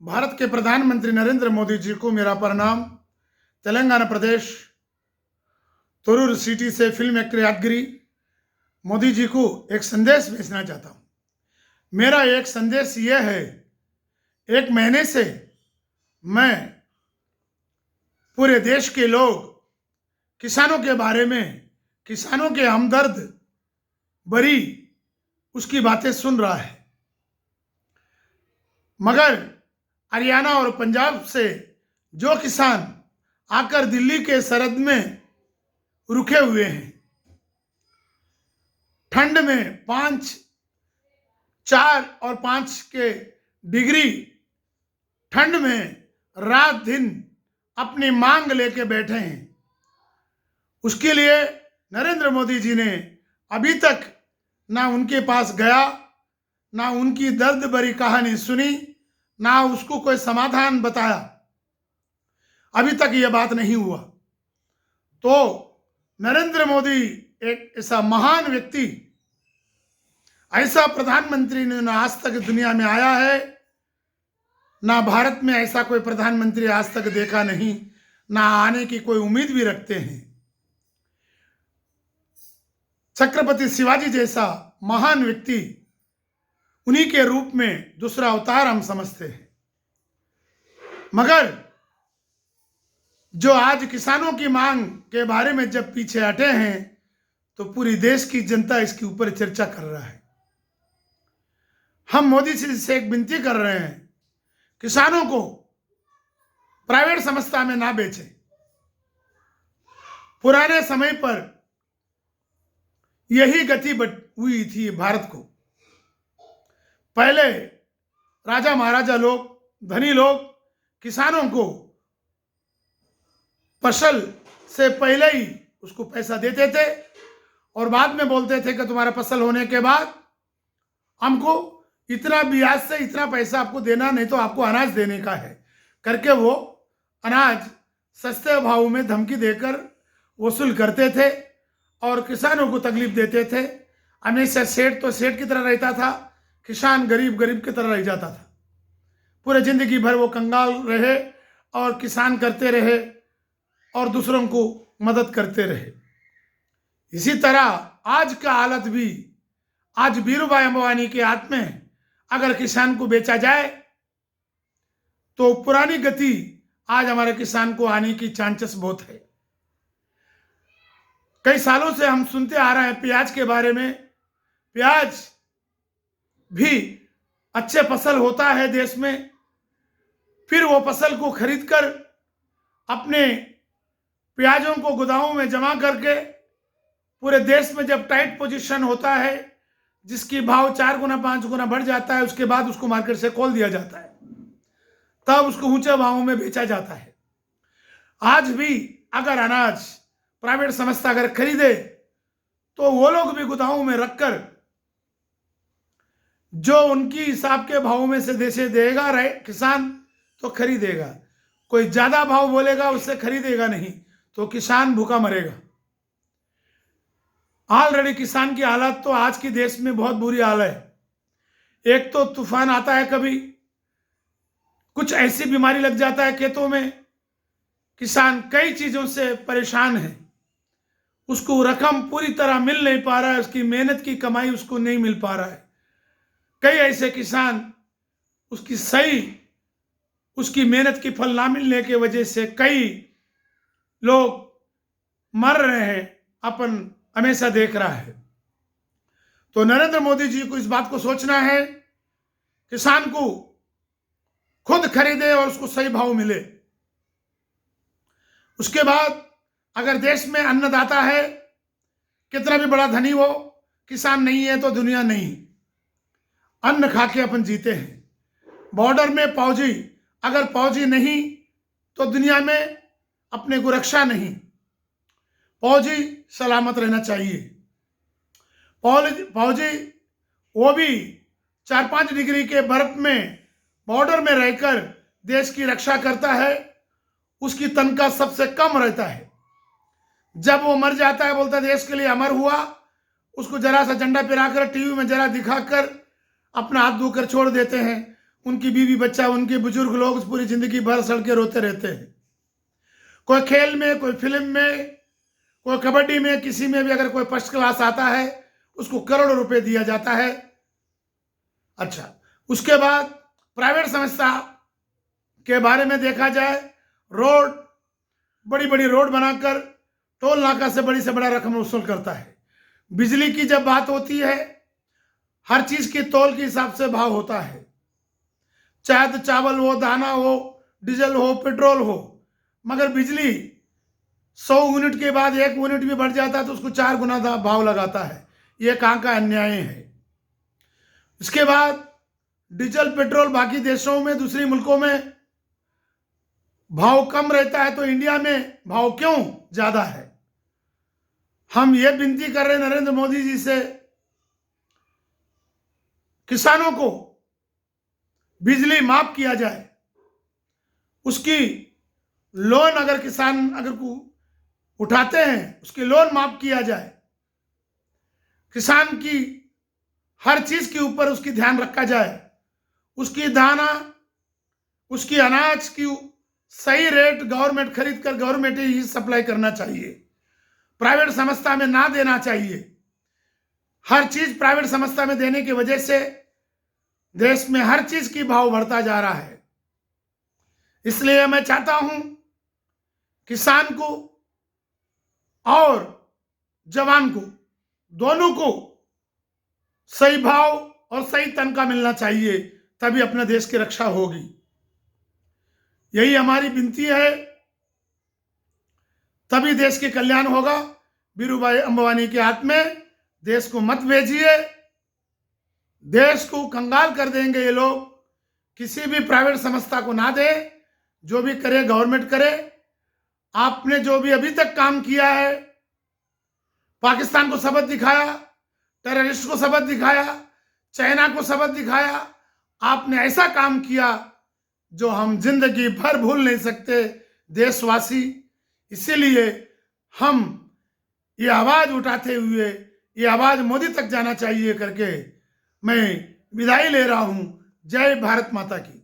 भारत के प्रधानमंत्री नरेंद्र मोदी जी को मेरा प्रणाम। तेलंगाना प्रदेश तोरूर सिटी से फिल्म एक्टर यादगिरी मोदी जी को एक संदेश भेजना चाहता हूँ। मेरा एक संदेश यह है, एक महीने से मैं पूरे देश के लोग किसानों के बारे में, किसानों के हमदर्द बरी उसकी बातें सुन रहा है, मगर हरियाणा और पंजाब से जो किसान आकर दिल्ली के सरहद में रुके हुए हैं, ठंड में 5, 4 और 5 के डिग्री ठंड में रात दिन अपनी मांग लेके बैठे हैं, उसके लिए नरेंद्र मोदी जी ने अभी तक ना उनके पास गया, ना उनकी दर्द भरी कहानी सुनी, ना उसको कोई समाधान बताया। अभी तक यह बात नहीं हुआ। तो नरेंद्र मोदी एक ऐसा महान व्यक्ति, ऐसा प्रधानमंत्री ने ना आज तक दुनिया में आया है, ना भारत में ऐसा कोई प्रधानमंत्री आज तक देखा नहीं, ना आने की कोई उम्मीद भी रखते हैं। छत्रपति शिवाजी जैसा महान व्यक्ति, उन्हीं के रूप में दूसरा अवतार हम समझते हैं। मगर जो आज किसानों की मांग के बारे में जब पीछे हटे हैं, तो पूरी देश की जनता इसके ऊपर चर्चा कर रहा है। हम मोदी जी से एक विनती कर रहे हैं, किसानों को प्राइवेट संस्था में ना बेचें। पुराने समय पर यही गति हुई थी भारत को। पहले राजा महाराजा लोग, धनी लोग किसानों को फसल से पहले ही उसको पैसा देते थे और बाद में बोलते थे कि तुम्हारा फसल होने के बाद हमको इतना ब्याज से इतना पैसा आपको देना, नहीं तो आपको अनाज देने का है करके वो अनाज सस्ते भाव में धमकी देकर वसूल करते थे और किसानों को तकलीफ देते थे। हमेशा सेठ तो सेठ की तरह रहता था, किसान गरीब गरीब की तरह रह जाता था। पूरे जिंदगी भर वो कंगाल रहे और किसान करते रहे और दूसरों को मदद करते रहे। इसी तरह आज का हालत भी, आज धीरूभाई अंबानी के हाथ में अगर किसान को बेचा जाए तो पुरानी गति आज हमारे किसान को आने की चांसेस बहुत है। कई सालों से हम सुनते आ रहे हैं प्याज के बारे में। प्याज भी अच्छे फसल होता है देश में, फिर वो फसल को खरीदकर अपने प्याजों को गोदामों में जमा करके पूरे देश में जब टाइट पोजीशन होता है, जिसकी भाव 4 गुना 5 गुना बढ़ जाता है, उसके बाद उसको मार्केट से खोल दिया जाता है, तब उसको ऊंचे भावों में बेचा जाता है। आज भी अगर अनाज प्राइवेट संस्था अगर खरीदे तो वो लोग भी गोदामों में रखकर जो उनकी हिसाब के भाव में से देशे देगा रहे किसान तो खरीदेगा। कोई ज्यादा भाव बोलेगा उससे खरीदेगा नहीं, तो किसान भूखा मरेगा। ऑलरेडी किसान की हालत तो आज की देश में बहुत बुरी हाल है। एक तो तूफान आता है, कभी कुछ ऐसी बीमारी लग जाता है खेतों में, किसान कई चीजों से परेशान है, उसको रकम पूरी तरह मिल नहीं पा रहा है, उसकी मेहनत की कमाई उसको नहीं मिल पा रहा है। कई ऐसे किसान उसकी मेहनत की फल ना मिलने की वजह से कई लोग मर रहे हैं, अपन हमेशा देख रहा है। तो नरेंद्र मोदी जी को इस बात को सोचना है, किसान को खुद खरीदे और उसको सही भाव मिले। उसके बाद अगर देश में अन्नदाता है, कितना भी बड़ा धनी हो, किसान नहीं है तो दुनिया नहीं। अन्न खा के अपन जीते हैं। बॉर्डर में फौजी, अगर फौजी नहीं तो दुनिया में अपने को रक्षा नहीं। फौजी सलामत रहना चाहिए। फौजी वो भी 4-5 डिग्री के बर्फ में बॉर्डर में रहकर देश की रक्षा करता है, उसकी तनख्वाह सबसे कम रहता है। जब वो मर जाता है, बोलता है देश के लिए अमर हुआ, उसको जरा सा झंडा पिराकर टीवी में जरा दिखाकर अपना हाथ धोकर छोड़ देते हैं। उनकी बीवी बच्चा, उनके बुजुर्ग लोग पूरी जिंदगी भर सड़के रोते रहते हैं। कोई खेल में, कोई फिल्म में, कोई कबड्डी में, किसी में भी अगर कोई फर्स्ट क्लास आता है उसको करोड़ों रुपए दिया जाता है। अच्छा, उसके बाद प्राइवेट संस्था के बारे में देखा जाए, रोड, बड़ी बड़ी रोड बनाकर टोल नाका से बड़ा रकम वसूल करता है। बिजली की जब बात होती है, हर चीज की तौल के हिसाब से भाव होता है, चाहे तो चावल हो, दाना हो, डीजल हो, पेट्रोल हो। मगर बिजली 100 यूनिट के बाद 1 यूनिट भी बढ़ जाता है तो उसको 4 गुना भाव लगाता है। यह कहाँ का अन्याय है। इसके बाद डीजल, पेट्रोल बाकी देशों में, दूसरे मुल्कों में भाव कम रहता है तो इंडिया में भाव क्यों ज्यादा है। हम ये विनती कर रहे हैं नरेंद्र मोदी जी से, किसानों को बिजली माफ किया जाए, उसकी लोन अगर किसान अगर को उठाते हैं उसकी लोन माफ किया जाए, किसान की हर चीज के ऊपर उसकी ध्यान रखा जाए, उसकी दाना, उसकी अनाज की सही रेट गवर्नमेंट खरीद कर गवर्नमेंट ही सप्लाई करना चाहिए, प्राइवेट संस्था में ना देना चाहिए। हर चीज प्राइवेट संस्था में देने की वजह से देश में हर चीज की भाव बढ़ता जा रहा है। इसलिए मैं चाहता हूं किसान को और जवान को, दोनों को सही भाव और सही तनख्वाह मिलना चाहिए, तभी अपने देश की रक्षा होगी। यही हमारी विनती है, तभी देश के कल्याण होगा। बीरूभाई अंबानी के हाथ में देश को मत भेजिए, देश को कंगाल कर देंगे ये लोग। किसी भी प्राइवेट संस्था को ना दे, जो भी करे गवर्नमेंट करे। आपने जो भी अभी तक काम किया है, पाकिस्तान को सबक दिखाया, टेररिस्ट को सबक दिखाया, चाइना को सबक दिखाया, आपने ऐसा काम किया जो हम जिंदगी भर भूल नहीं सकते देशवासी। इसीलिए हम ये आवाज उठाते हुए, ये आवाज मोदी तक जाना चाहिए करके मैं विदाई ले रहा हूं। जय भारत माता की।